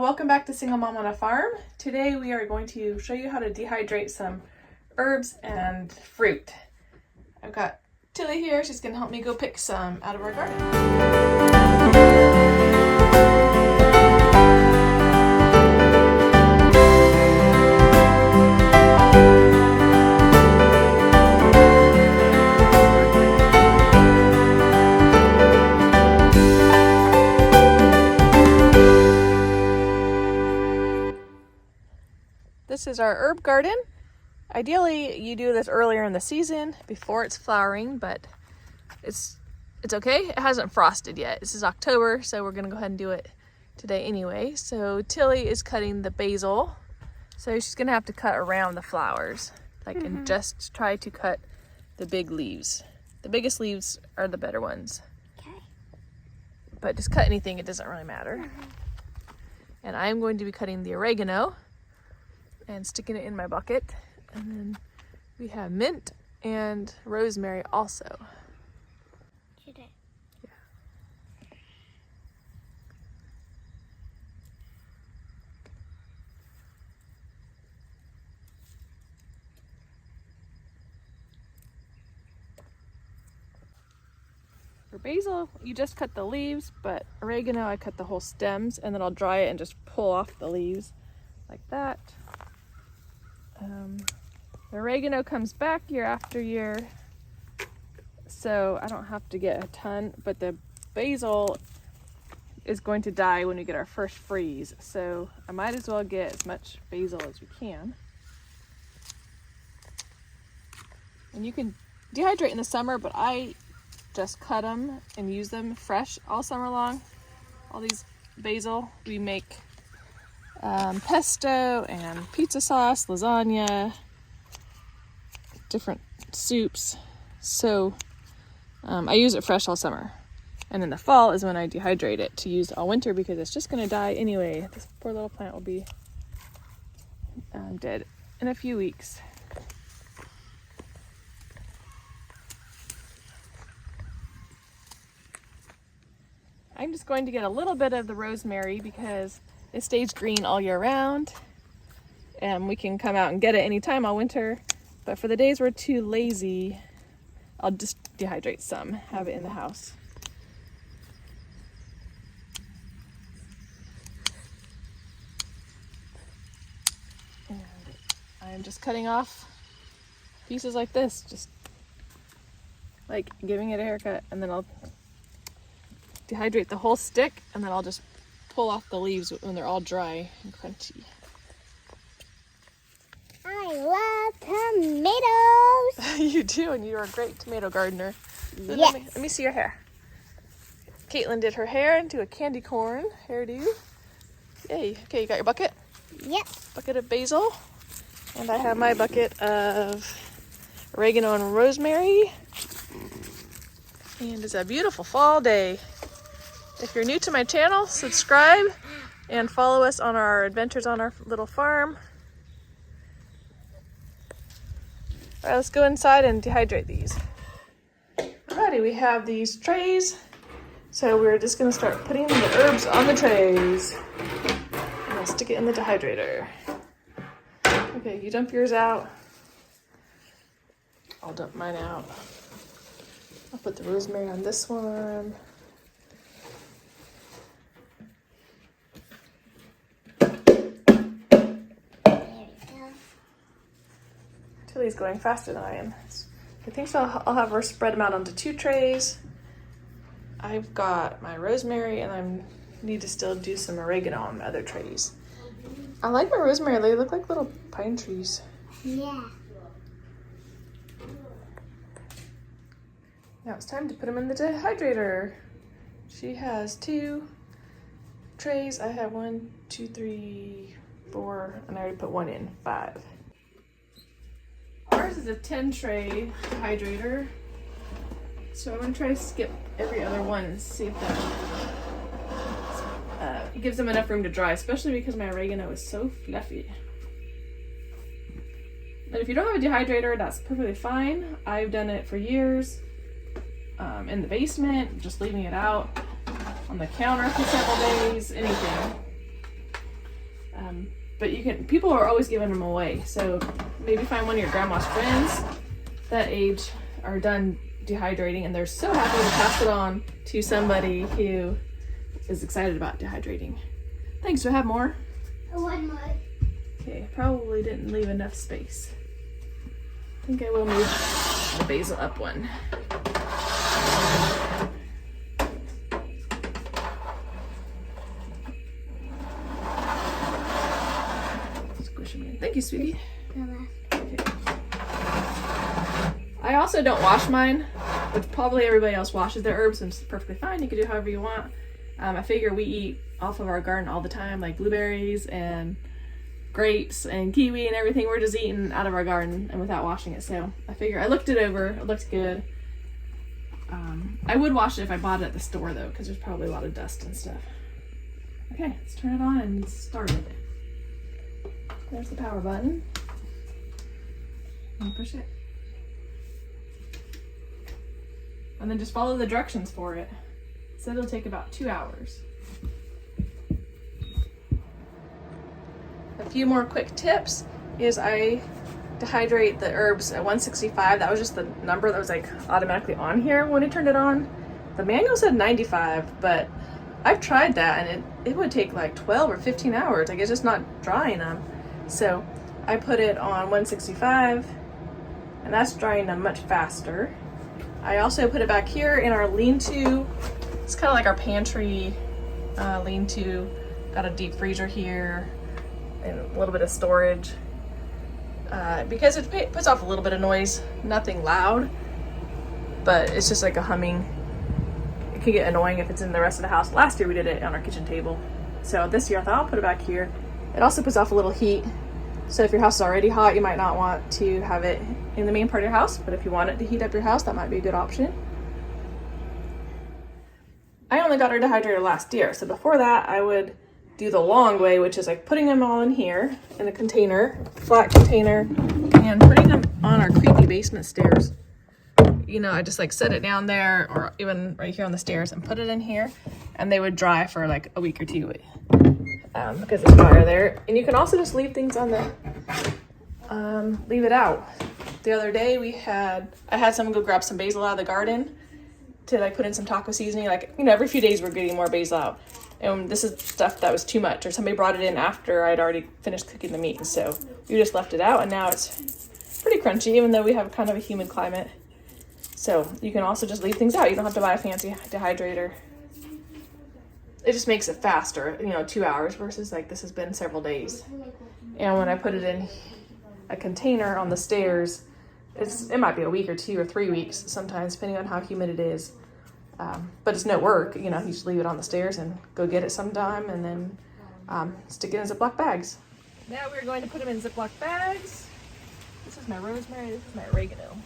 welcome back to Single Mom on a Farm. Today we are going to show you how to dehydrate some herbs and fruit. I've got Tilly here. She's going to help me go pick some out of our garden. This is our herb garden. Ideally, you do this earlier in the season before it's flowering, but it's okay. It hasn't frosted yet. This is October, so we're gonna go ahead and do it today anyway. So Tilly is cutting the basil. So she's gonna have to cut around the flowers, and just try to cut the big leaves. The biggest leaves are the better ones. Okay. But just cut anything, it doesn't really matter. And I'm going to be cutting the oregano and sticking it in my bucket. And then we have mint and rosemary also. Yeah. For basil, you just cut the leaves, but oregano, I cut the whole stems, and then I'll dry it and just pull off the leaves like that. The oregano comes back year after year, so I don't have to get a ton, but the basil is going to die when we get our first freeze, so I might as well get as much basil as we can. And you can dehydrate in the summer, but I just cut them and use them fresh all summer long. All these basil, we make pesto and pizza sauce, lasagna, different soups. So I use it fresh all summer. And in the fall is when I dehydrate it to use all winter because it's just going to die anyway. This poor little plant will be dead in a few weeks. I'm just going to get a little bit of the rosemary because it stays green all year round, and we can come out and get it anytime all winter. But for the days we're too lazy, I'll just dehydrate some, have it in the house. And I'm just cutting off pieces like this, just like giving it a haircut, and then I'll dehydrate the whole stick, and then I'll just pull off the leaves when they're all dry and crunchy. I love tomatoes. You do, and you're a great tomato gardener. Yes. Let me see your hair. Caitlin did her hair into a candy corn hairdo. Yay. Okay, you got your bucket? Yep. Bucket of basil. And I have my bucket of oregano and rosemary. And it's a beautiful fall day. If you're new to my channel, subscribe and follow us on our adventures on our little farm. All right, let's go inside and dehydrate these. Alrighty, we have these trays. So we're just gonna start putting the herbs on the trays. And I'll stick it in the dehydrator. Okay, you dump yours out. I'll dump mine out. I'll put the rosemary on this one. Tilly's going faster than I am. I think so. I'll have her spread them out onto 2 trays. I've got my rosemary, and I need to still do some oregano on the other trays. I like my rosemary. They look like little pine trees. Yeah. Now it's time to put them in the dehydrator. She has 2 trays. I have 1, 2, 3, 4, and I already put 1 in, 5. Ours is a 10 tray dehydrator, so I'm gonna try to skip every other one and see if that gives them enough room to dry, especially because my oregano is so fluffy. But if you don't have a dehydrator, that's perfectly fine. I've done it for years in the basement, just leaving it out on the counter for several days, anything. but people are always giving them away. So maybe find one of your grandma's friends that age are done dehydrating and they're so happy to pass it on to somebody who is excited about dehydrating. Thanks, do I have more? One more. Okay, probably didn't leave enough space. I think I will move the basil up one. Squish them in. Thank you, sweetie. Okay. I also don't wash mine, which probably everybody else washes their herbs, and it's perfectly fine. You can do however you want. I figure we eat off of our garden all the time, like blueberries and grapes and kiwi and everything. We're just eating out of our garden and without washing it. So I figure I looked it over. It looks good. I would wash it if I bought it at the store though, because there's probably a lot of dust and stuff. Okay, let's turn it on and start it. There's the power button. And push it. And then just follow the directions for it. So it'll take about 2 hours. A few more quick tips is I dehydrate the herbs at 165. That was just the number that was like automatically on here when I turned it on. The manual said 95, but I've tried that and it would take like 12 or 15 hours. Like it's just not drying them. So I put it on 165 and that's drying them much faster. I also put it back here in our lean-to. It's kind of like our pantry lean-to. Got a deep freezer here and a little bit of storage. Because it puts off a little bit of noise, nothing loud, but it's just like a humming. It can get annoying if it's in the rest of the house. Last year we did it on our kitchen table. So this year I thought I'll put it back here. It also puts off a little heat. So if your house is already hot, you might not want to have it in the main part of your house, but if you want it to heat up your house, that might be a good option. I only got our dehydrator last year, so before that I would do the long way, which is like putting them all in here in a container, flat container, and putting them on our creepy basement stairs. You know, I just like set it down there or even right here on the stairs and put it in here, and they would dry for like a week or two because it's drier there. And you can also just leave things on the, leave it out. The other day I had someone go grab some basil out of the garden to like put in some taco seasoning. Like, you know, every few days we're getting more basil out. And this is stuff that was too much, or somebody brought it in after I'd already finished cooking the meat. So we just left it out and now it's pretty crunchy, even though we have kind of a humid climate. So you can also just leave things out. You don't have to buy a fancy dehydrator. It just makes it faster, you know, 2 hours versus like this has been several days. And when I put it in a container on the stairs, it might be a week or 2 or 3 weeks sometimes, depending on how humid it is. But it's no work, you know, you just leave it on the stairs and go get it sometime and then stick it in Ziploc bags. Now we're going to put them in Ziploc bags. This is my rosemary, this is my oregano.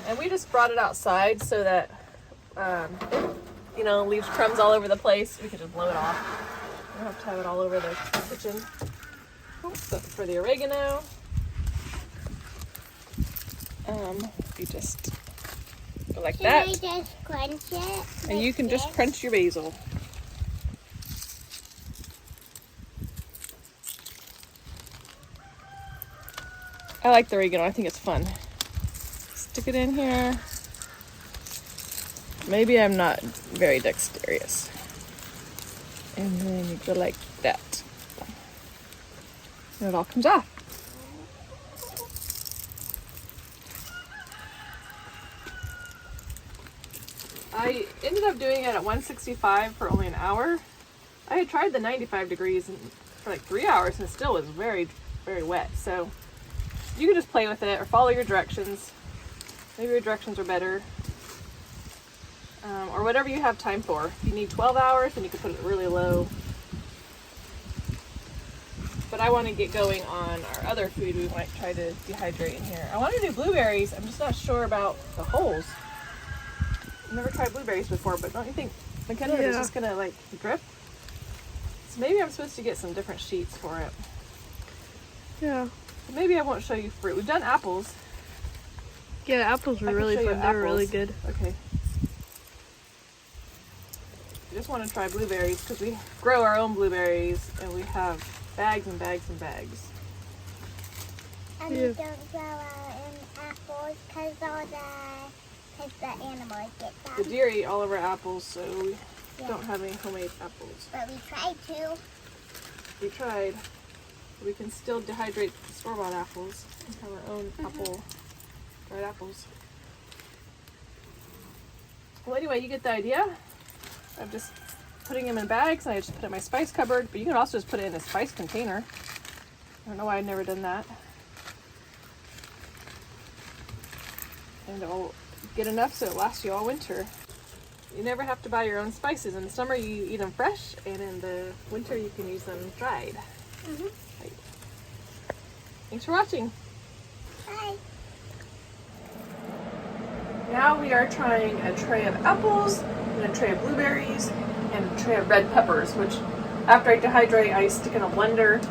And we just brought it outside so that it, you know, leaves crumbs all over the place. We could just blow it off. We don't have to have it all over the kitchen. So for the oregano, you just go like that. Can I just crunch it? And you can just crunch your basil. I like the oregano. I think it's fun. Stick it in here. Maybe I'm not very dexterous. And then you go like that. And it all comes off. I ended up doing it at 165 for only an hour. I had tried the 95 degrees for like 3 hours and it still was very, very wet. So you can just play with it or follow your directions. Maybe your directions are better. Or whatever you have time for. If you need 12 hours, then you can put it really low. But I want to get going on our other food we might try to dehydrate in here. I want to do blueberries. I'm just not sure about the holes. I've never tried blueberries before, but don't you think McKenna is just going to like drip? So maybe I'm supposed to get some different sheets for it. Yeah. But maybe I won't show you fruit. We've done apples. Yeah, apples were really fun. They were really good. Okay. I just want to try blueberries because we grow our own blueberries and we have bags and bags and bags. And Yeah. we don't grow in apples because the animals get The them. deer ate all of our apples, so we Yeah. don't have any homemade apples. But we tried to. We tried. We can still dehydrate the store-bought apples and have our own dried apples. Well, anyway, you get the idea. I'm just putting them in bags, and I just put it in my spice cupboard, but you can also just put it in a spice container. I don't know why I've never done that. And it'll get enough so it lasts you all winter. You never have to buy your own spices. In the summer, you eat them fresh, and in the winter, you can use them dried. Right. Thanks for watching. Bye. Now we are trying a tray of apples, and a tray of blueberries, and a tray of red peppers, which after I dehydrate, I stick in a blender,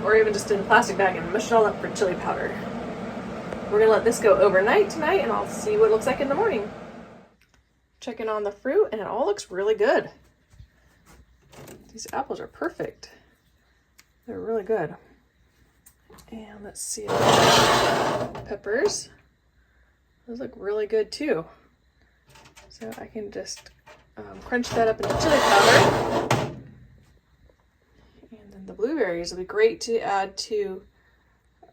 or even just in a plastic bag and mush it all up for chili powder. We're gonna let this go overnight tonight, and I'll see what it looks like in the morning. Checking on the fruit, and it all looks really good. These apples are perfect. They're really good. And let's see. Peppers. Those look really good too. So I can just crunch that up into chili powder. And then the blueberries will be great to add to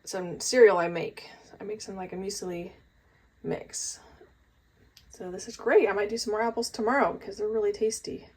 some cereal I make. I make some like a muesli mix. So this is great. I might do some more apples tomorrow because they're really tasty.